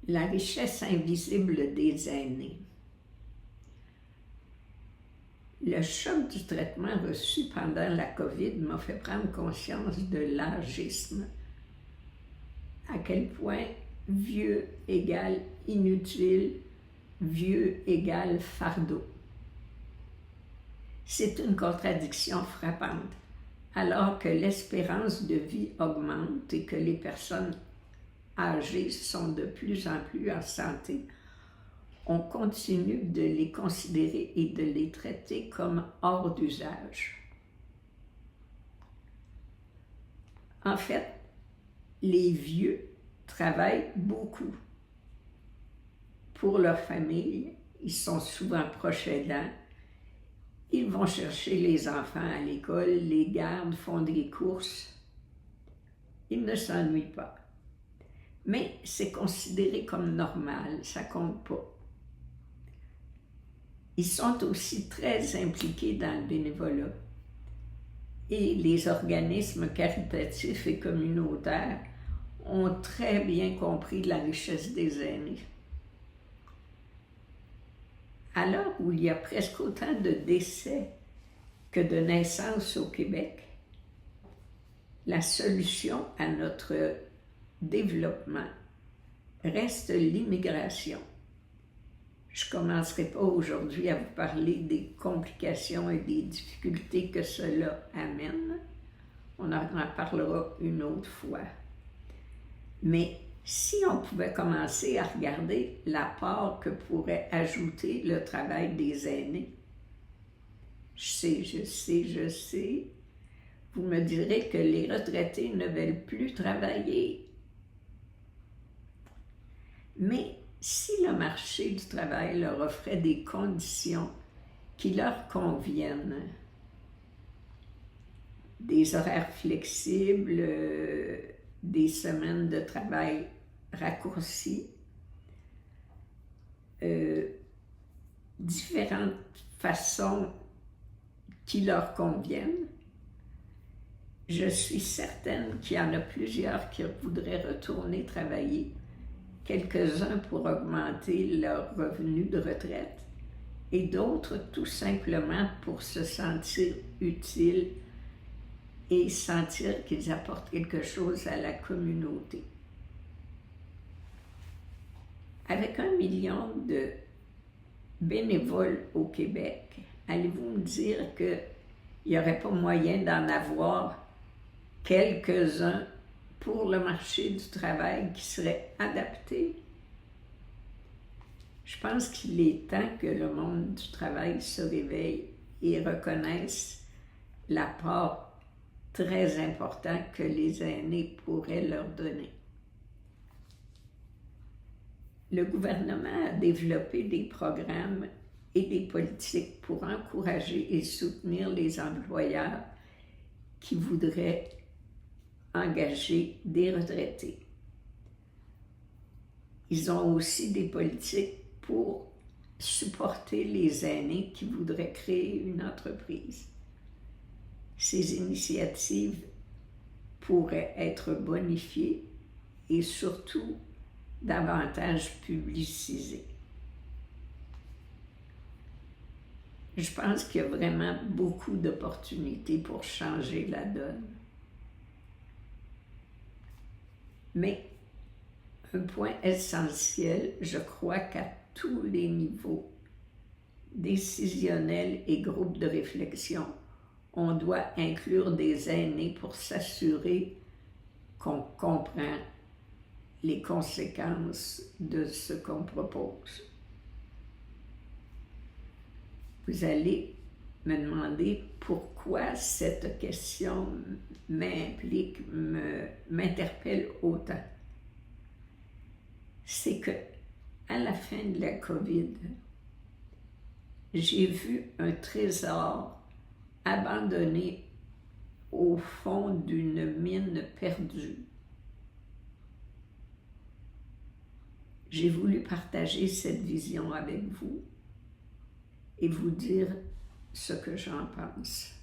La richesse invisible des aînés. Le choc du traitement reçu pendant la COVID m'a fait prendre conscience de l'âgisme. À quel point vieux égale inutile, vieux égale fardeau. C'est une contradiction frappante. Alors que l'espérance de vie augmente et que les personnes âgées sont de plus en plus en santé, on continue de les considérer et de les traiter comme hors d'usage. En fait, les vieux travaillent beaucoup. Pour leur famille, ils sont souvent proches aidants. Ils vont chercher les enfants à l'école, les gardent, font des courses. Ils ne s'ennuient pas. Mais c'est considéré comme normal, ça compte pas. Ils sont aussi très impliqués dans le bénévolat. Et les organismes caritatifs et communautaires ont très bien compris la richesse des aînés. À l'heure où il y a presque autant de décès que de naissances au Québec, la solution à notre développement reste l'immigration. Je ne commencerai pas aujourd'hui à vous parler des complications et des difficultés que cela amène. On en parlera une autre fois. Mais si on pouvait commencer à regarder l'apport que pourrait ajouter le travail des aînés, je sais, vous me direz que les retraités ne veulent plus travailler. Mais si le marché du travail leur offrait des conditions qui leur conviennent, des horaires flexibles, des semaines de travail raccourcies, différentes façons qui leur conviennent, je suis certaine qu'il y en a plusieurs qui voudraient retourner travailler, quelques-uns pour augmenter leur revenu de retraite et d'autres tout simplement pour se sentir utiles et sentir qu'ils apportent quelque chose à la communauté. Avec 1 million de bénévoles au Québec, allez-vous me dire qu'il n'y aurait pas moyen d'en avoir quelques-uns pour le marché du travail qui seraient adaptés? Je pense qu'il est temps que le monde du travail se réveille et reconnaisse l'apport très important que les aînés pourraient leur donner. Le gouvernement a développé des programmes et des politiques pour encourager et soutenir les employeurs qui voudraient engager des retraités. Ils ont aussi des politiques pour supporter les aînés qui voudraient créer une entreprise. Ces initiatives pourraient être bonifiées et surtout davantage publicisées. Je pense qu'il y a vraiment beaucoup d'opportunités pour changer la donne. Mais un point essentiel, je crois qu'à tous les niveaux, décisionnels et groupes de réflexion, on doit inclure des aînés pour s'assurer qu'on comprend les conséquences de ce qu'on propose. Vous allez me demander pourquoi cette question m'interpelle autant. C'est que, à la fin de la COVID, j'ai vu un trésor abandonné au fond d'une mine perdue. J'ai voulu partager cette vision avec vous et vous dire ce que j'en pense.